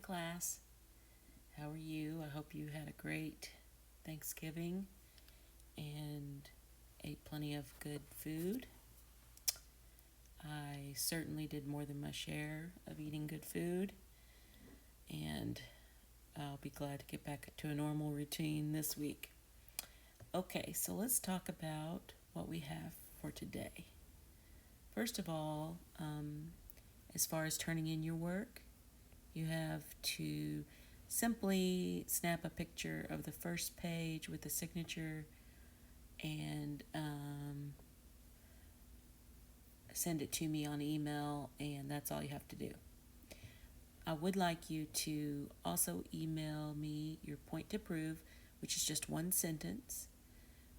class. How are you? I hope you had a great Thanksgiving and ate plenty of good food. I certainly did more than my share of eating good food, and I'll be glad to get back to a normal routine this week. Okay, so let's talk about what we have for today. First of all, as far as turning in your work, you have to simply snap a picture of the first page with the signature and send it to me on email, and that's all you have to do. I would like you to also email me your point to prove, which is just one sentence.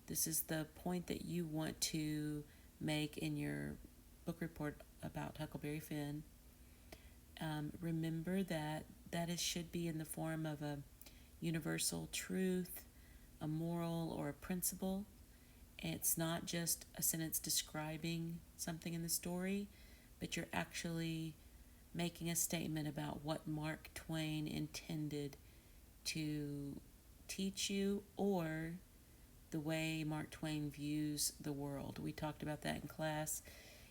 This is the point that you want to make in your book report about Huckleberry Finn. Remember that should be in the form of a universal truth, a moral, or a principle. It's not just a sentence describing something in the story, but you're actually making a statement about what Mark Twain intended to teach you, or the way Mark Twain views the world. We talked about that in class.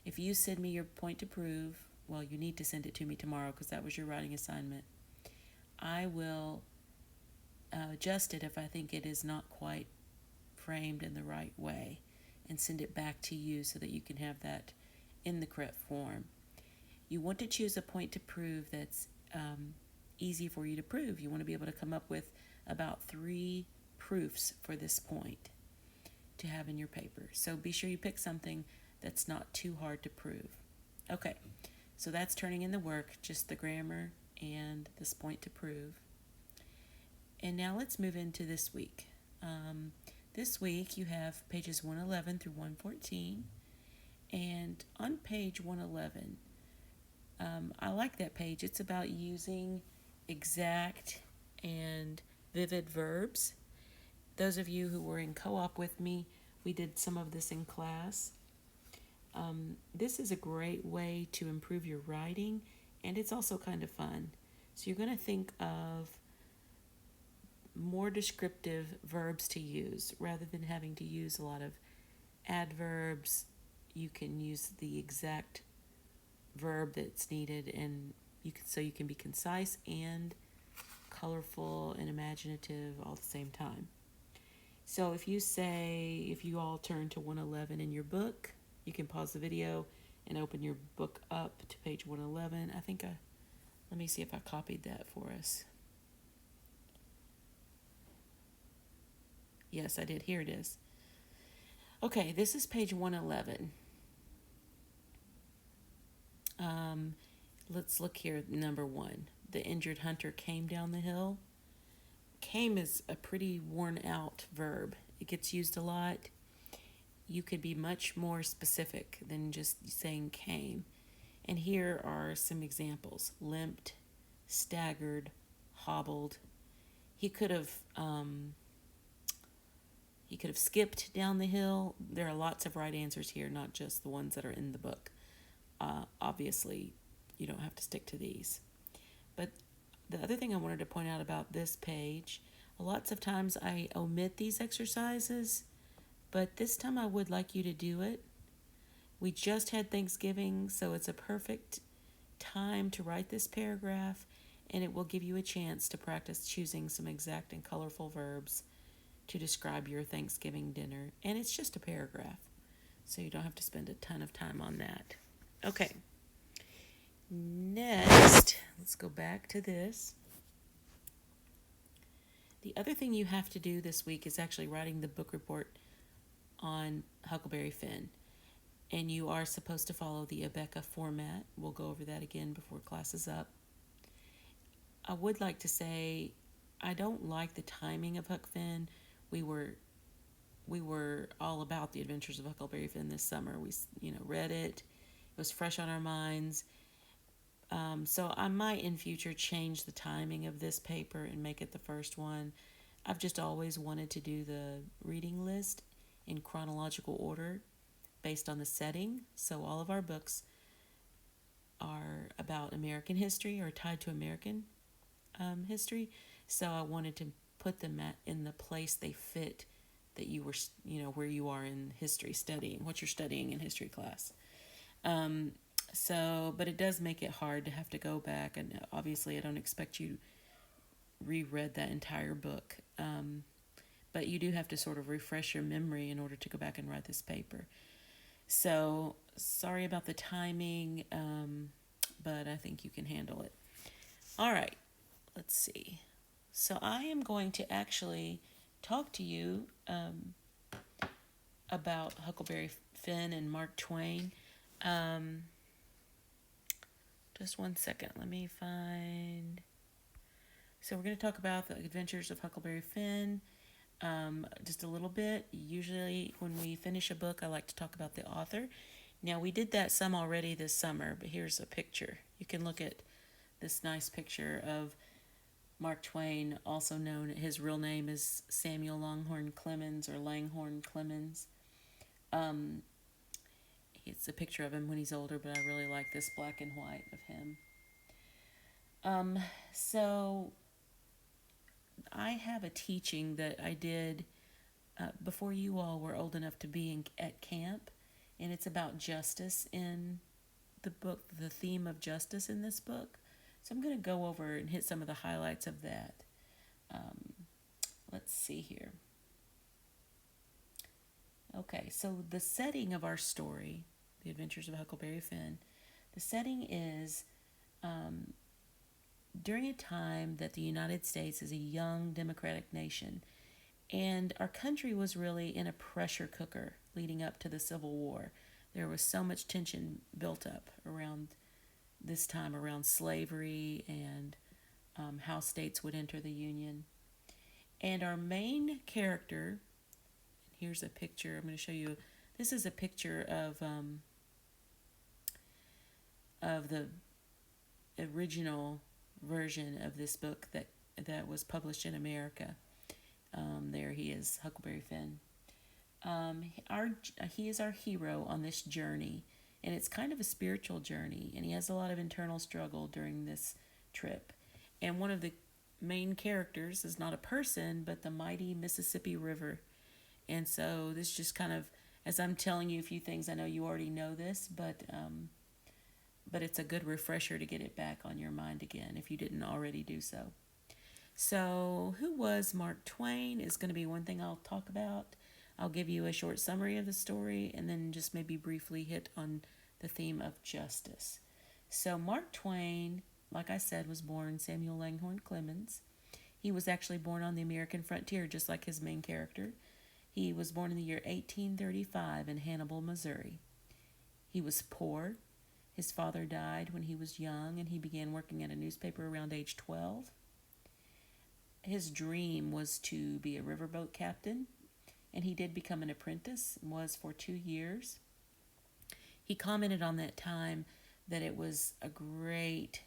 If you send me your point to prove, well, you need to send it to me tomorrow because that was your writing assignment. I will adjust it if I think it is not quite framed in the right way and send it back to you so that you can have that in the correct form. You want to choose a point to prove that's easy for you to prove. You want to be able to come up with about 3 proofs for this point to have in your paper. So be sure you pick something that's not too hard to prove. Okay, so that's turning in the work, just the grammar and this point to prove. And now let's move into this week. This week you have pages 111 through 114. And on page 111, I like that page. It's about using exact and vivid verbs. Those of you who were in co-op with me, we did some of this in class. This is a great way to improve your writing, and it's also kind of fun. So you're going to think of more descriptive verbs to use rather than having to use a lot of adverbs. You can use the exact verb that's needed, and you can be concise and colorful and imaginative all at the same time. So if you all turn to 111 in your book, you can pause the video and open your book up to page 111. Let me see if I copied that for us. Yes, I did. Here it is. Okay, this is page 111. Let's look here at number 1. The injured hunter came down the hill. Came is a pretty worn out verb. It gets used a lot. You could be much more specific than just saying came. And here are some examples. Limped, staggered, hobbled. He could have skipped down the hill. There are lots of right answers here, not just the ones that are in the book. Obviously, you don't have to stick to these. But the other thing I wanted to point out about this page, lots of times I omit these exercises, but this time I would like you to do it. We just had Thanksgiving, so it's a perfect time to write this paragraph, and it will give you a chance to practice choosing some exact and colorful verbs to describe your Thanksgiving dinner. And it's just a paragraph, so you don't have to spend a ton of time on that. Okay. Next, let's go back to this. The other thing you have to do this week is actually writing the book report on Huckleberry Finn. And you are supposed to follow the Abeka format. We'll go over that again before class is up. I would like to say I don't like the timing of Huck Finn. We were all about the Adventures of Huckleberry Finn this summer. We read it. It was fresh on our minds. So I might in future change the timing of this paper and make it the first one. I've just always wanted to do the reading list in chronological order based on the setting. So all of our books are about American history or tied to American history, so I wanted to put them in the place they fit that you were, where you are in history studying, what you're studying in history class. Um, but it does make it hard to have to go back, and obviously I don't expect you reread that entire book. But you do have to sort of refresh your memory in order to go back and write this paper. So sorry about the timing, but I think you can handle it. All right, let's see. So I am going to actually talk to you about Huckleberry Finn and Mark Twain. Um, just one second. Let me find. So we're going to talk about the adventures of Huckleberry Finn. Just a little bit. Usually, when we finish a book, I like to talk about the author. Now, we did that some already this summer, but here's a picture. You can look at this nice picture of Mark Twain, also known, his real name is Samuel Langhorne Clemens or Langhorne Clemens. It's a picture of him when he's older, but I really like this black and white of him. So I have a teaching that I did before you all were old enough to be at camp, and it's about justice in the book, the theme of justice in this book. So I'm going to go over and hit some of the highlights of that. Let's see here. Okay, so the setting of our story, The Adventures of Huckleberry Finn, the setting is during a time that the United States is a young democratic nation, and our country was really in a pressure cooker leading up to the Civil War. There was so much tension built up around this time, around slavery and how states would enter the Union. And our main character, here's a picture I'm going to show you. This is a picture of the original version of this book that was published in America. There he is, Huckleberry Finn. He is our hero on this journey, and it's kind of a spiritual journey, and he has a lot of internal struggle during this trip. And one of the main characters is not a person, but the mighty Mississippi River. And so this just kind of, as I'm telling you a few things, I know you already know this, but it's a good refresher to get it back on your mind again if you didn't already do so. So who was Mark Twain is going to be one thing I'll talk about. I'll give you a short summary of the story and then just maybe briefly hit on the theme of justice. So Mark Twain, like I said, was born Samuel Langhorne Clemens. He was actually born on the American frontier, just like his main character. He was born in the year 1835 in Hannibal, Missouri. He was poor. His father died when he was young, and he began working at a newspaper around age 12. His dream was to be a riverboat captain, and he did become an apprentice and was for 2 years. He commented on that time that it was a great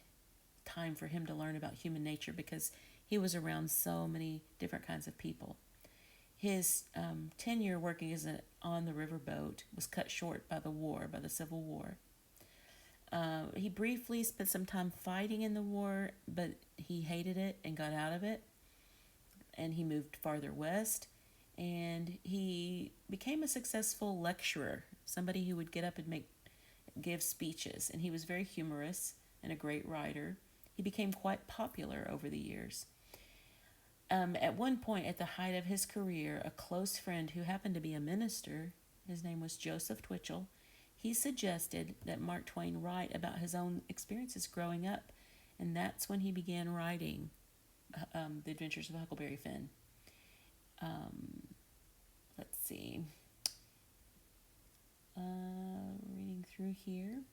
time for him to learn about human nature because he was around so many different kinds of people. His tenure working on the riverboat was cut short by the Civil War. He briefly spent some time fighting in the war, but he hated it and got out of it. And he moved farther west, and he became a successful lecturer, somebody who would get up and give speeches, and he was very humorous and a great writer. He became quite popular over the years. At one point, at the height of his career, a close friend who happened to be a minister, his name was Joseph Twitchell, he suggested that Mark Twain write about his own experiences growing up, and that's when he began writing The Adventures of Huckleberry Finn. Let's see. Reading through here.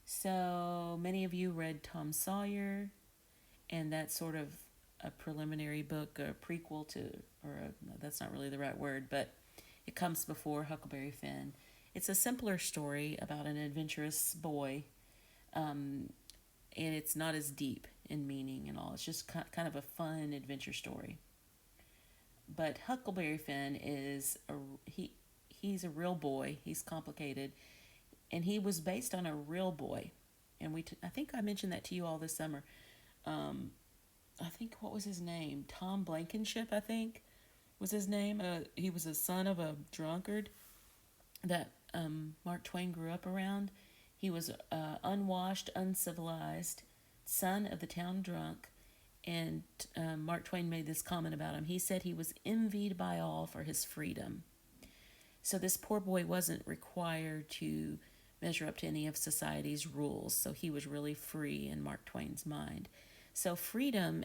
So many of you read Tom Sawyer, and that's sort of a preliminary book, a prequel to, that's not really the right word, but it comes before Huckleberry Finn. It's a simpler story about an adventurous boy, and it's not as deep in meaning and all. It's just kind of a fun adventure story. But Huckleberry Finn is he's a real boy. He's complicated, and he was based on a real boy. And I think I mentioned that to you all this summer. I think, what was his name? Tom Blankenship, I think, was his name. He was a son of a drunkard that Mark Twain grew up around. He was unwashed, uncivilized, son of the town drunk, and Mark Twain made this comment about him. He said he was envied by all for his freedom. So this poor boy wasn't required to measure up to any of society's rules, so he was really free in Mark Twain's mind. So freedom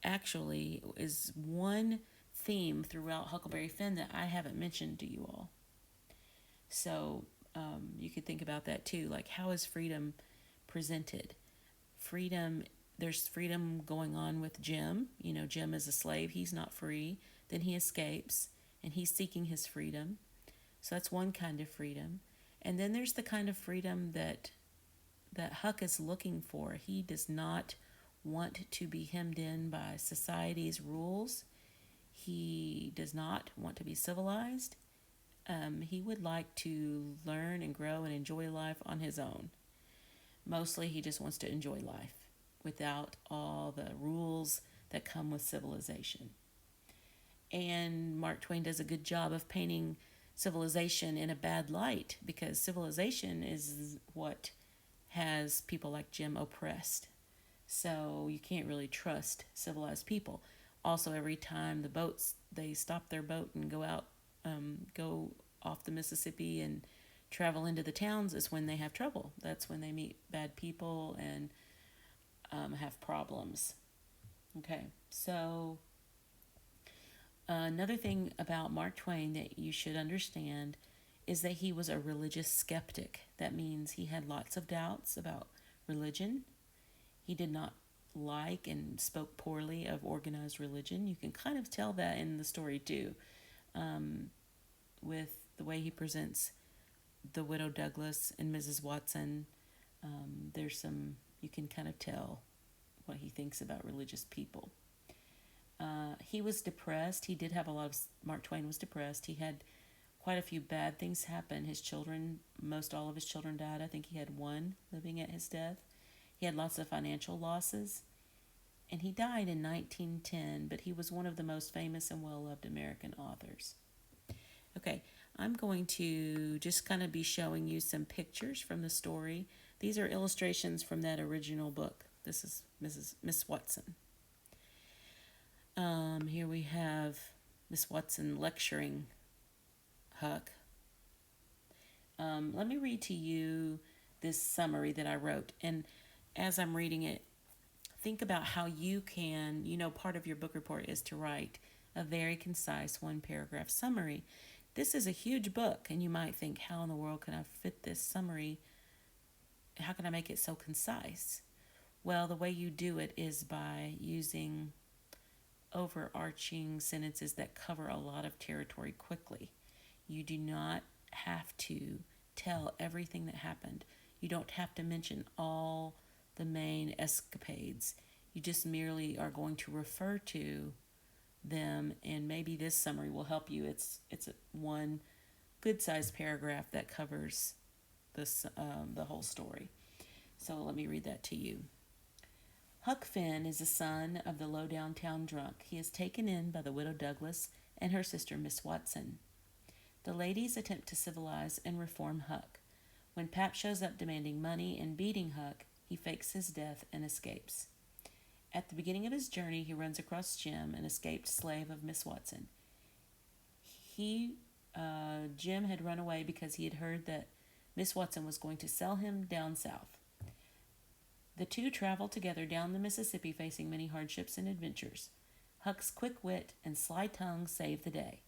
actually is one theme throughout Huckleberry Finn that I haven't mentioned to you all. So you could think about that too. Like, how is freedom presented? Freedom, there's freedom going on with Jim. You know, Jim is a slave, he's not free. Then he escapes and he's seeking his freedom. So that's one kind of freedom. And then there's the kind of freedom that Huck is looking for. He does not want to be hemmed in by society's rules. He does not want to be civilized. He would like to learn and grow and enjoy life on his own. Mostly, he just wants to enjoy life without all the rules that come with civilization. And Mark Twain does a good job of painting civilization in a bad light, because civilization is what has people like Jim oppressed. So you can't really trust civilized people. Also, every time they stop their boat and go off the Mississippi and travel into the towns, is when they have trouble. That's when they meet bad people and have problems. Okay, so another thing about Mark Twain that you should understand is that he was a religious skeptic. That means he had lots of doubts about religion. He did not like and spoke poorly of organized religion. You can kind of tell that in the story too, with the way he presents the widow Douglas and Mrs. Watson. You can kind of tell what he thinks about religious people. He was depressed. Mark Twain was depressed. He had quite a few bad things happen. Most all of his children died. I think he had one living at his death. He had lots of financial losses. And he died in 1910, but he was one of the most famous and well-loved American authors. Okay, I'm going to just kind of be showing you some pictures from the story. These are illustrations from that original book. This is Miss Watson. Here we have Miss Watson lecturing Huck. Let me read to you this summary that I wrote. And as I'm reading it, think about how you can, part of your book report is to write a very concise one-paragraph summary. This is a huge book, and you might think, how in the world can I fit this summary? How can I make it so concise? Well, the way you do it is by using overarching sentences that cover a lot of territory quickly. You do not have to tell everything that happened. You don't have to mention all the main escapades. You just merely are going to refer to them, and maybe this summary will help you. It's one good-sized paragraph that covers the whole story. So let me read that to you. Huck Finn is the son of the low-down-town drunk. He is taken in by the widow Douglas and her sister Miss Watson. The ladies attempt to civilize and reform Huck. When Pap shows up demanding money and beating Huck, he fakes his death and escapes. At the beginning of his journey, he runs across Jim, an escaped slave of Miss Watson. Jim had run away because he had heard that Miss Watson was going to sell him down south. The two travel together down the Mississippi, facing many hardships and adventures. Huck's quick wit and sly tongue save the day.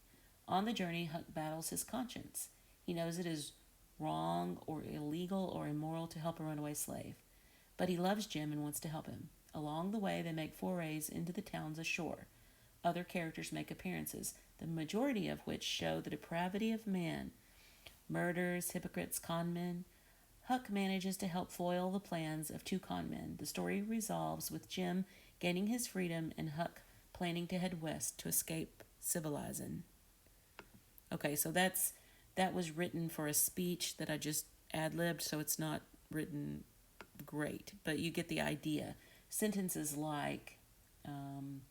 On the journey, Huck battles his conscience. He knows it is wrong or illegal or immoral to help a runaway slave, but he loves Jim and wants to help him. Along the way, they make forays into the towns ashore. Other characters make appearances, the majority of which show the depravity of man. Murderers, hypocrites, con men. Huck manages to help foil the plans of two con men. The story resolves with Jim gaining his freedom and Huck planning to head west to escape civilizing. Okay, so that was written for a speech that I just ad-libbed, so it's not written great, but you get the idea. sentences like, um,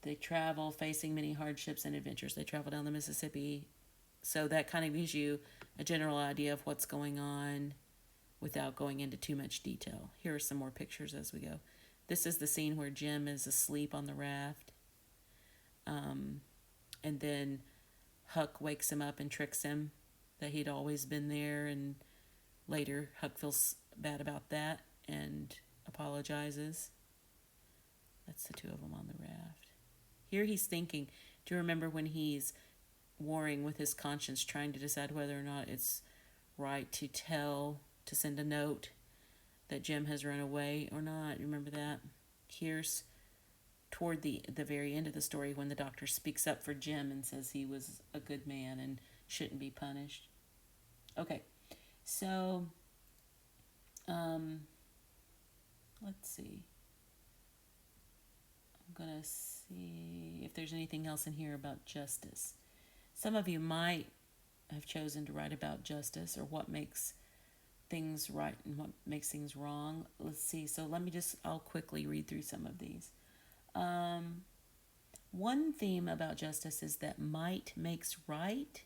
they travel facing many hardships and adventures. They travel down the Mississippi. So that kind of gives you a general idea of what's going on without going into too much detail. Here are some more pictures as we go. This is the scene where Jim is asleep on the raft. And then Huck wakes him up and tricks him that he'd always been there. And later, Huck feels bad about that and apologizes. That's the two of them on the raft. Here he's thinking, do you remember when he's warring with his conscience, trying to decide whether or not it's right to send a note that Jim has run away or not? Remember that? Here's toward the very end of the story when the doctor speaks up for Jim and says he was a good man and shouldn't be punished. Okay, so let's see. I'm going to see if there's anything else in here about justice. Some of you might have chosen to write about justice or what makes things right and what makes things wrong. Let's see. So I'll quickly read through some of these. One theme about justice is that might makes right.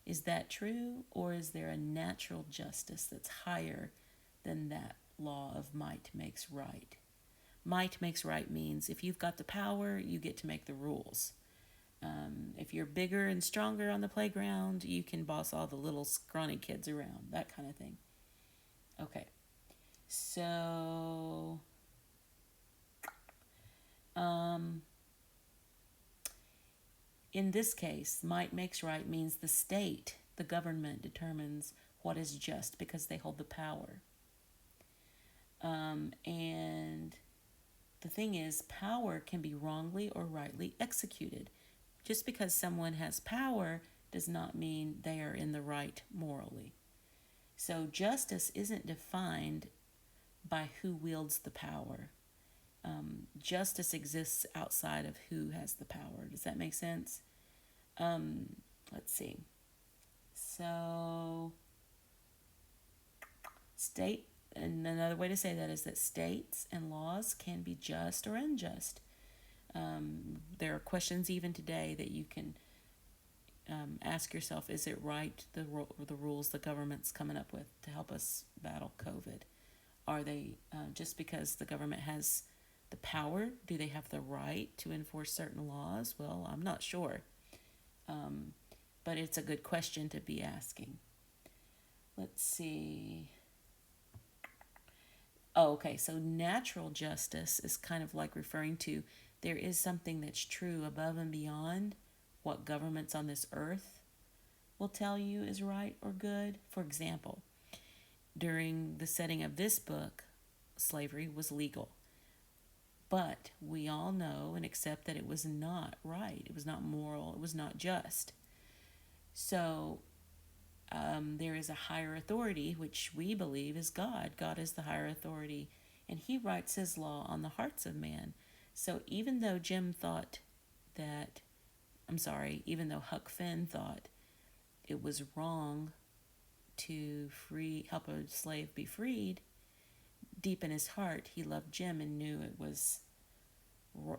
Is that true? Or is there a natural justice that's higher than that law of might makes right? Might makes right means if you've got the power, you get to make the rules. If you're bigger and stronger on the playground, you can boss all the little scrawny kids around, that kind of thing. Okay, so in this case, might makes right means the state, the government, determines what is just because they hold the power. And the thing is, power can be wrongly or rightly executed. Just because someone has power does not mean they are in the right morally. So justice isn't defined by who wields the power. Justice exists outside of who has the power. Does that make sense? Let's see. So, and another way to say that is that states and laws can be just or unjust. There are questions even today that you can ask yourself, is it right, the rules the government's coming up with to help us battle COVID? Are they, just because the government has the power, do they have the right to enforce certain laws? Well, I'm not sure. But it's a good question to be asking. Let's see. Oh, okay, so natural justice is kind of like referring to there is something that's true above and beyond what governments on this earth will tell you is right or good. For example, during the setting of this book, slavery was legal. But we all know and accept that it was not right. It was not moral. It was not just. So there is a higher authority, which we believe is God. God is the higher authority, and he writes his law on the hearts of man. So even though even though Huck Finn thought it was wrong to help a slave be freed, deep in his heart, he loved Jim and knew it was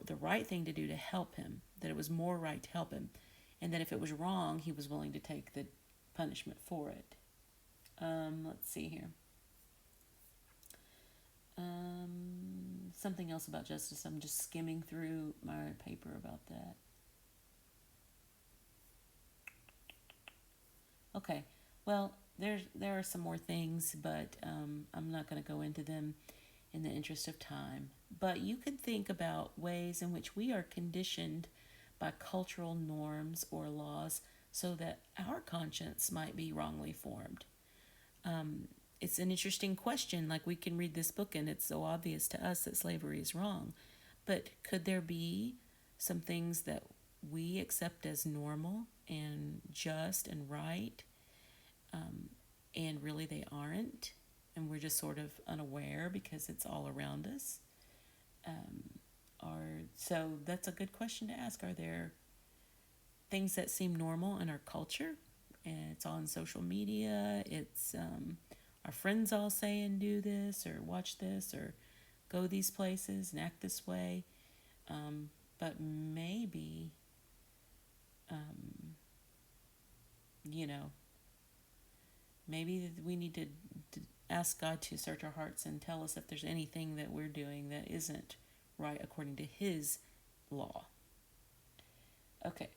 the right thing to do to help him, that it was more right to help him, and that if it was wrong, he was willing to take the punishment for it. Let's see here. Something else about justice. I'm just skimming through my paper about that. Okay, well, there are some more things, but I'm not going to go into them in the interest of time. But you could think about ways in which we are conditioned by cultural norms or laws so that our conscience might be wrongly formed. It's an interesting question. Like, we can read this book and it's so obvious to us that slavery is wrong. But could there be some things that we accept as normal and just and right, and really they aren't, and we're just sort of unaware because it's all around us? So that's a good question to ask. Are there things that seem normal in our culture, and it's on social media, it's our friends all saying do this or watch this or go these places and act this way. But maybe, um, you know, maybe we need to ask God to search our hearts and tell us if there's anything that we're doing that isn't right according to His law. Okay.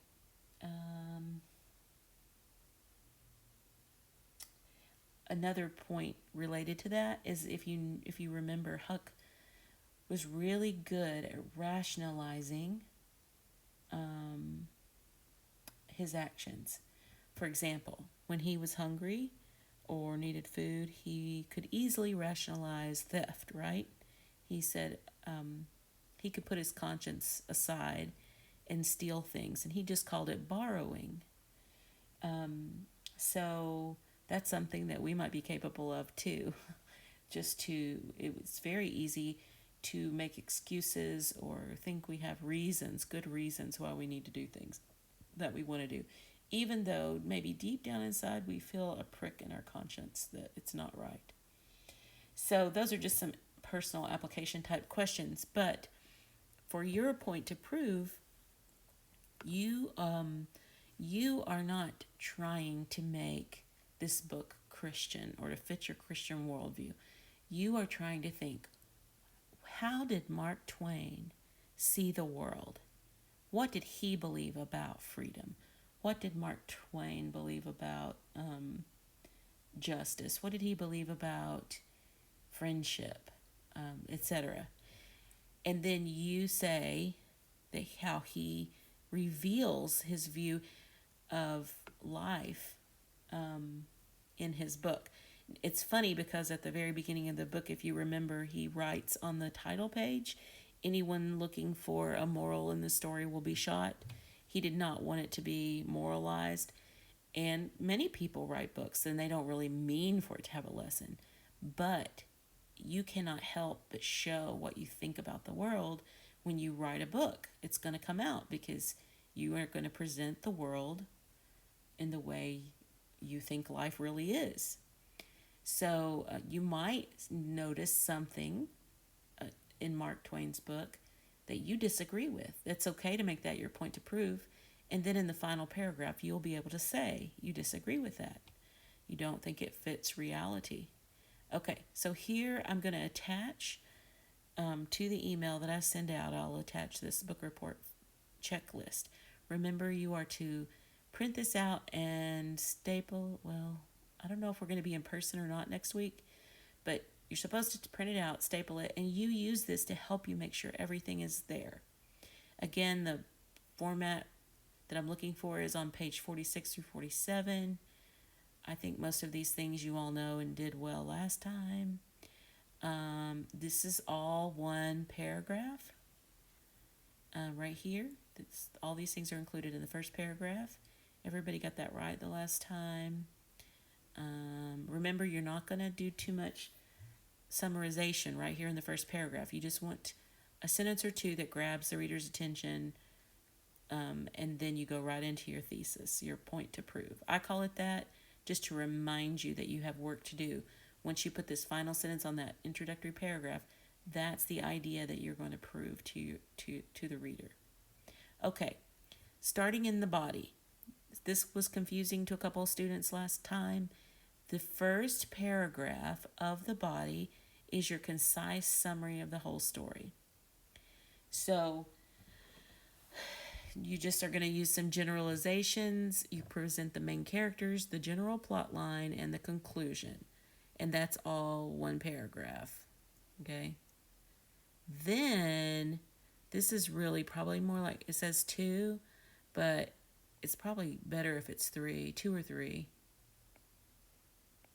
Another point related to that is if you remember, Huck was really good at rationalizing his actions. For example, when he was hungry or needed food, he could easily rationalize theft, right? He said he could put his conscience aside and steal things, and he just called it borrowing. So that's something that we might be capable of too. It was very easy to make excuses or think we have reasons, good reasons why we need to do things that we want to do, even though maybe deep down inside we feel a prick in our conscience that it's not right. So those are just some personal application type questions. But for your point to prove, you you are not trying to make this book Christian or to fit your Christian worldview. You are trying to think, how did Mark Twain see the world? What did he believe about freedom? What did Mark Twain believe about justice? What did he believe about friendship, etc.? And then you say that how he reveals his view of life in his book. It's funny because at the very beginning of the book, if you remember, he writes on the title page, anyone looking for a moral in the story will be shot. He did not want it to be moralized. And many people write books and they don't really mean for it to have a lesson. But you cannot help but show what you think about the world when you write a book. It's going to come out because you are going to present the world in the way you think life really is. So you might notice something in Mark Twain's book that you disagree with. It's okay to make that your point to prove. And then in the final paragraph, you'll be able to say you disagree with that. You don't think it fits reality. Okay, so here I'm going to attach to the email that I send out, I'll attach this book report checklist. Remember, you are to print this out and staple, well, I don't know if we're going to be in person or not next week, but you're supposed to print it out, staple it, and you use this to help you make sure everything is there. Again, the format that I'm looking for is on page 46 through 47. I think most of these things you all know and did well last time. This is all one paragraph right here. All these things are included in the first paragraph. Everybody got that right the last time. Remember, you're not going to do too much summarization right here in the first paragraph. You just want a sentence or two that grabs the reader's attention, and then you go right into your thesis, your point to prove. I call it that just to remind you that you have work to do. Once you put this final sentence on that introductory paragraph, that's the idea that you're going to prove to the reader. Okay, starting in the body. This was confusing to a couple of students last time. The first paragraph of the body is your concise summary of the whole story. So you just are going to use some generalizations. You present the main characters, the general plot line, and the conclusion. And that's all one paragraph. Okay? Then, this is really probably more like, it says 2, but it's probably better if it's 3, 2 or 3.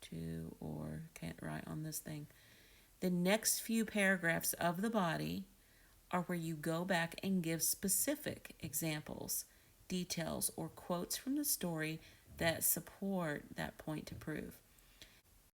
2 or, can't write on this thing. The next few paragraphs of the body are where you go back and give specific examples, details, or quotes from the story that support that point to prove.